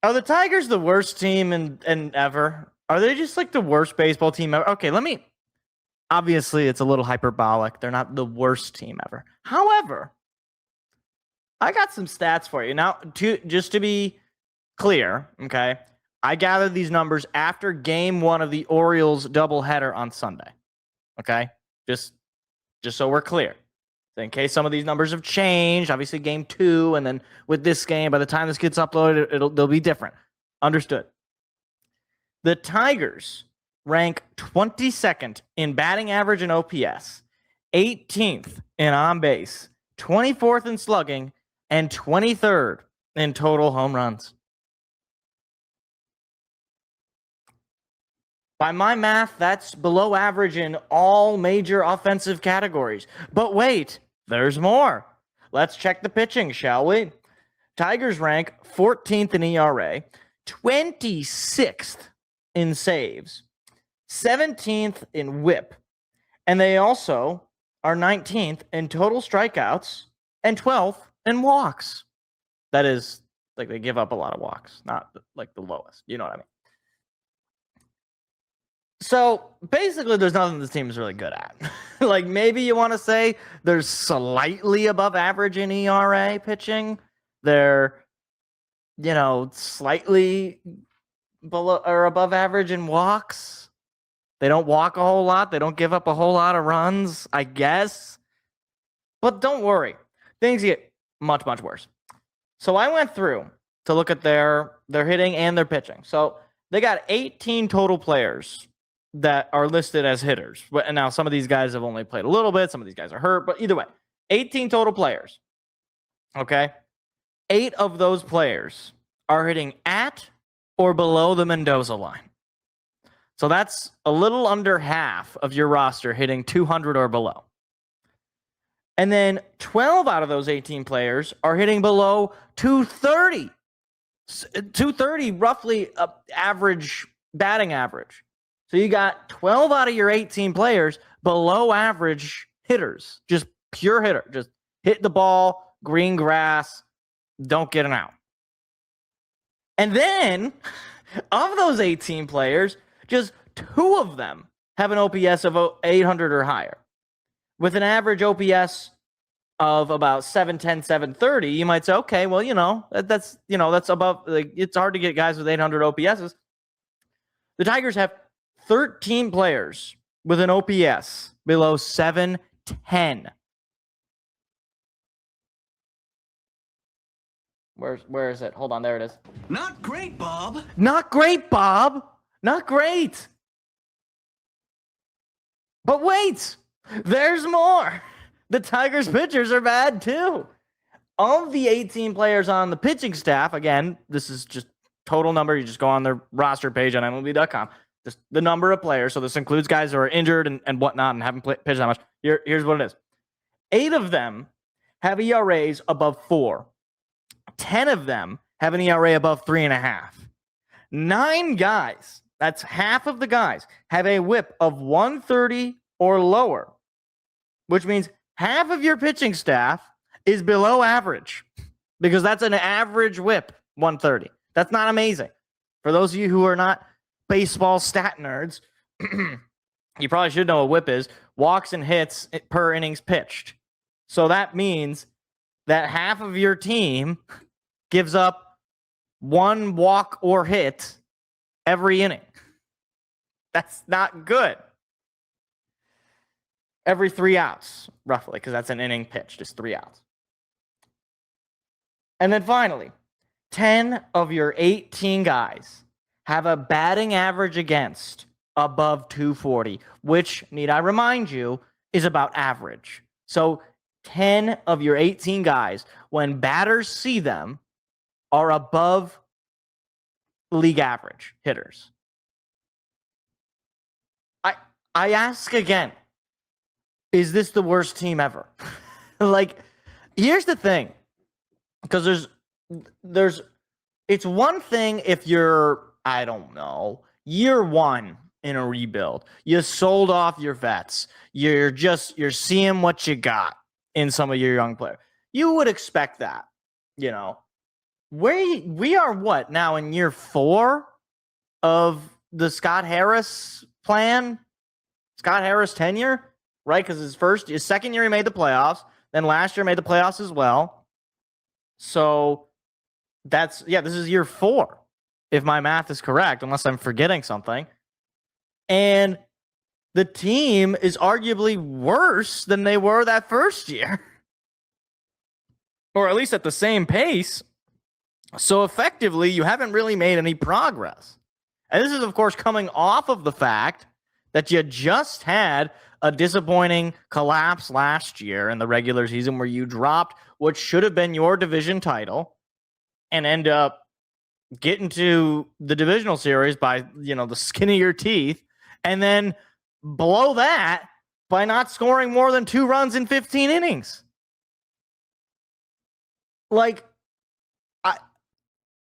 Are the Tigers the worst team in ever? Are they just like the worst baseball team ever? Okay, let me. Obviously, it's a little hyperbolic. They're not the worst team ever. However, I got some stats for you now. Just to be clear, okay, I gathered these numbers after Game 1 of the Orioles doubleheader on Sunday. Okay, just so we're clear. So in case some of these numbers have changed, obviously Game 2, and then with this game, by the time this gets uploaded, they'll be different. Understood. The Tigers rank 22nd in batting average and OPS, 18th in on base, 24th in slugging, and 23rd in total home runs. By my math, that's below average in all major offensive categories. But wait, there's more. Let's check the pitching, shall we? Tigers rank 14th in ERA, 26th in saves, 17th in whip, and they also are 19th in total strikeouts and 12th in walks. That is, like, they give up a lot of walks, not like the lowest. You know what I mean? So basically, there's nothing this team is really good at. Like, maybe you want to say they're slightly above average in ERA pitching. They're, slightly below or above average in walks. They don't walk a whole lot. They don't give up a whole lot of runs, I guess. But don't worry. Things get much, much worse. So I went through to look at their hitting and their pitching. So they got 18 total players that are listed as hitters. And now some of these guys have only played a little bit. Some of these guys are hurt. But either way, 18 total players. Okay? 8 of those players are hitting at or below the Mendoza line. So that's a little under half of your roster hitting 200 or below. And then 12 out of those 18 players are hitting below 230. 230 roughly average batting average. So you got 12 out of your 18 players below average hitters, just pure hitter, just hit the ball, green grass, don't get an out. And then of those 18 players, just 2 of them have an OPS of 800 or higher. With an average OPS of about 710, 730, you might say, okay, well, that's above, like, it's hard to get guys with 800 OPSs. The Tigers have 13 players with an OPS below 710. Where is it? Hold on, there it is. Not great, Bob. Not great, Bob. Not great. But wait, there's more. The Tigers pitchers are bad too. Of the 18 players on the pitching staff, again, this is just total number. You just go on their roster page on MLB.com. Just the number of players. So this includes guys who are injured and whatnot and haven't pitched that much. Here's what it is. 8 of them have ERAs above 4. 10 of them have an ERA above 3.5. 9 guys, that's half of the guys, have a whip of 130 or lower, which means half of your pitching staff is below average because that's an average whip, 130. That's not amazing. For those of you who are not baseball stat nerds, you probably should know what whip is. Walks and hits per innings pitched. So that means that half of your team gives up 1 walk or hit every inning. That's not good. Every 3 outs, roughly, because that's an inning pitch, just 3 outs. And then finally, 10 of your 18 guys have a batting average against above 240, which, need I remind you, is about average. So 10 of your 18 guys, when batters see them, are above league average hitters. I ask again, is this the worst team ever? Like, here's the thing, because it's one thing if you're, I don't know, year 1 in a rebuild. You sold off your vets. You're seeing what you got in some of your young players. You would expect that, we are what now in year 4 of the Scott Harris plan, Scott Harris tenure, right? Because his second year he made the playoffs, then last year made the playoffs as well. So this is year 4, if my math is correct, unless I'm forgetting something. And the team is arguably worse than they were that first year, or at least at the same pace. So effectively, you haven't really made any progress. And this is, of course, coming off of the fact that you just had a disappointing collapse last year in the regular season where you dropped what should have been your division title and end up getting to the divisional series by, the skin of your teeth, and then blow that by not scoring more than 2 runs in 15 innings. Like,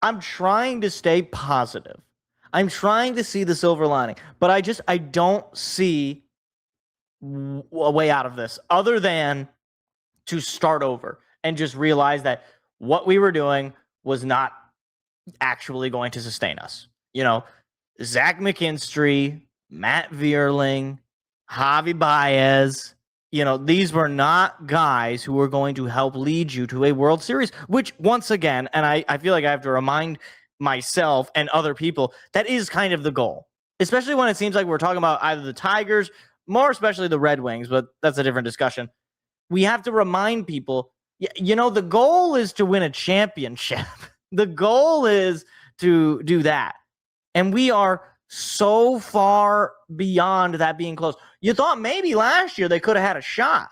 I'm trying to stay positive. I'm trying to see the silver lining, but I don't see a way out of this other than to start over and just realize that what we were doing was not actually going to sustain us. Zach McKinstry, Matt Vierling, Javi Baez, these were not guys who were going to help lead you to a World Series, which once again, and I feel like I have to remind myself and other people, that is kind of the goal, especially when it seems like we're talking about either the Tigers, more especially the Red Wings, but that's a different discussion. We have to remind people, the goal is to win a championship. The goal is to do that. And we are so far beyond that being close. You thought maybe last year they could have had a shot,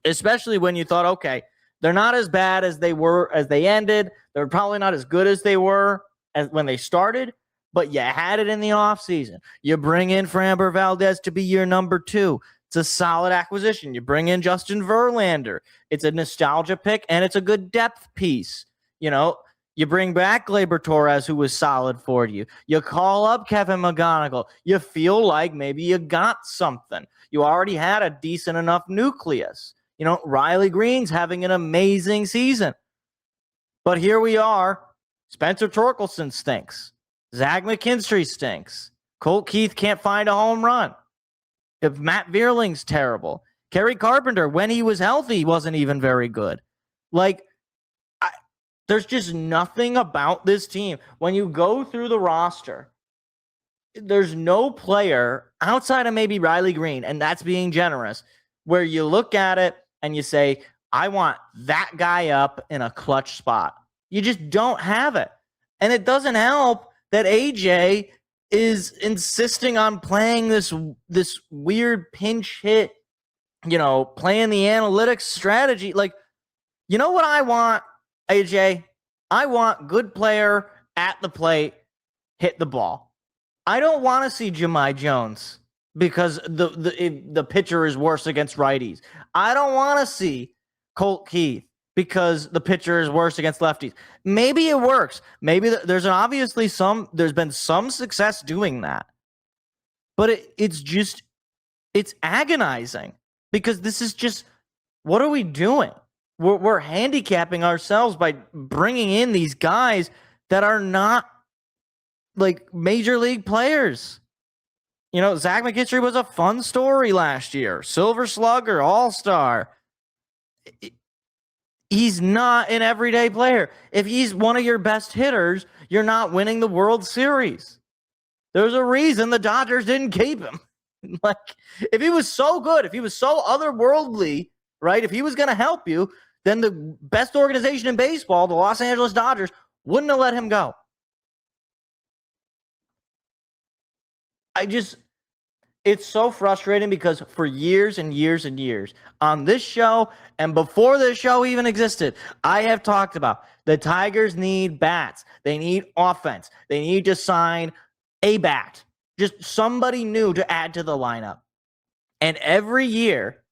especially when you thought, okay, they're not as bad as they were as they ended. They're probably not as good as they were as when they started, but you had it in the offseason. You bring in Framber Valdez to be your number 2. It's a solid acquisition. You bring in Justin Verlander. It's a nostalgia pick, and it's a good depth piece. You bring back Gleyber Torres, who was solid for you. You call up Kevin McGonigal. You feel like maybe you got something. You already had a decent enough nucleus. Riley Green's having an amazing season. But here we are. Spencer Torkelson stinks. Zach McKinstry stinks. Colt Keith can't find a home run. If Matt Vierling's terrible. Kerry Carpenter, when he was healthy, wasn't even very good. There's just nothing about this team. When you go through the roster, there's no player outside of maybe Riley Green, and that's being generous, where you look at it and you say, I want that guy up in a clutch spot. You just don't have it. And it doesn't help that AJ is insisting on playing this weird pinch hit, playing the analytics strategy. You know what I want, AJ? I want good player at the plate, hit the ball. I don't want to see Jahmai Jones because the pitcher is worse against righties. I don't want to see Colt Keith because the pitcher is worse against lefties. Maybe it works. Maybe there's been some success doing that. But it's agonizing because this is just, what are we doing? We're handicapping ourselves by bringing in these guys that are not major league players. Zach McKinstry was a fun story last year. Silver Slugger, All-Star. He's not an everyday player. If he's one of your best hitters, you're not winning the World Series. There's a reason the Dodgers didn't keep him. If he was so good, if he was so otherworldly, right? If he was going to help you, then the best organization in baseball, the Los Angeles Dodgers, wouldn't have let him go. It's so frustrating because for years and years and years on this show and before this show even existed, I have talked about the Tigers need bats. They need offense. They need to sign a bat, just somebody new to add to the lineup. And every year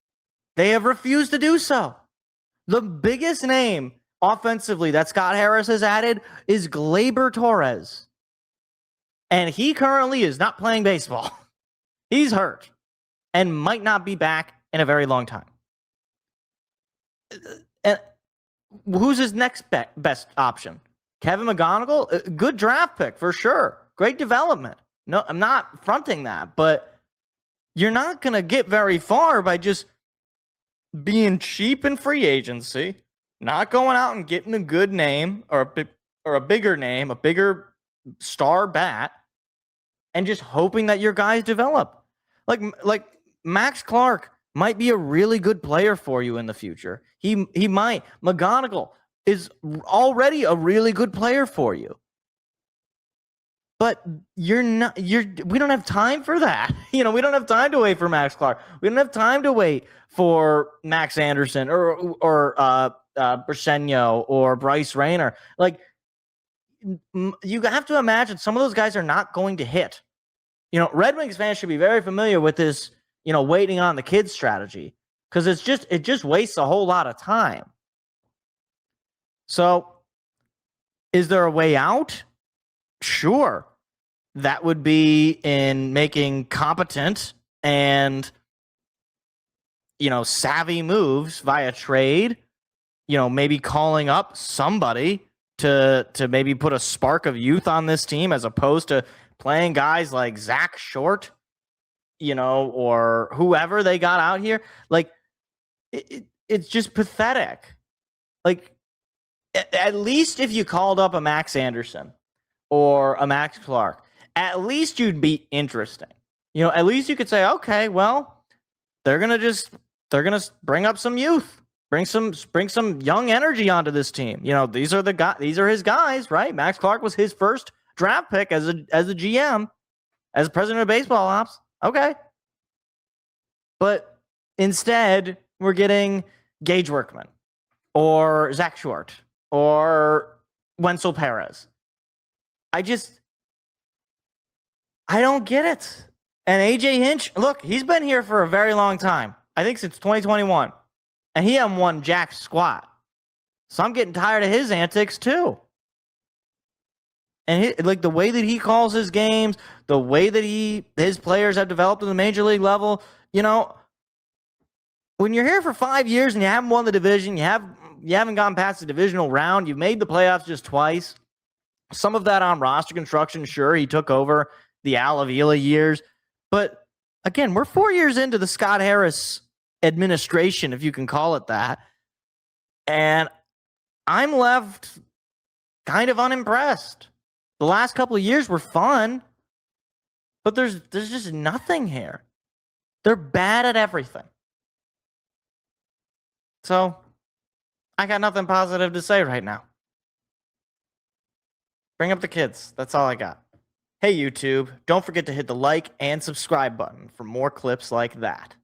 they have refused to do so. The biggest name offensively that Scott Harris has added is Gleyber Torres. And he currently is not playing baseball. He's hurt and might not be back in a very long time. And who's his next best option? Kevin McGonigal, good draft pick for sure. Great development. No, I'm not fronting that, but you're not going to get very far by just being cheap in free agency, not going out and getting a good name or a bigger name, a bigger star bat, and just hoping that your guys develop. Like Max Clark might be a really good player for you in the future. He might. McGonigal is already a really good player for you. But we don't have time for that. We don't have time to wait for Max Clark. We don't have time to wait for Max Anderson or Briseño or Bryce Rayner. Like, you have to imagine some of those guys are not going to hit. Red Wings fans should be very familiar with this, waiting on the kids strategy, because it just wastes a whole lot of time. So, is there a way out? Sure. That would be in making competent and, savvy moves via trade, maybe calling up somebody to maybe put a spark of youth on this team, as opposed to playing guys like Zach Short, or whoever they got out here. Like, it's just pathetic. Like, at least if you called up a Max Anderson or a Max Clark, at least you'd be interesting. At least you could say, okay, well, they're gonna bring up some youth, bring some young energy onto this team. These are his guys, right? Max Clark was his first draft pick as a GM, as president of baseball ops. Okay. But instead, we're getting Gage Workman or Zach Short or Wenzel Perez. I don't get it. And AJ Hinch, look, he's been here for a very long time. I think since 2021. And he hasn't won jack squat. So I'm getting tired of his antics too. And the way that he calls his games, the way that his players have developed at the major league level, when you're here for 5 years and you haven't won the division, you haven't gone past the divisional round, you've made the playoffs just twice. Some of that on roster construction, sure, he took over the Al Avila years. But again, we're 4 years into the Scott Harris administration, if you can call it that. And I'm left kind of unimpressed. The last couple of years were fun, but there's just nothing here. They're bad at everything. So I got nothing positive to say right now. Bring up the kids. That's all I got. Hey, YouTube, don't forget to hit the like and subscribe button for more clips like that.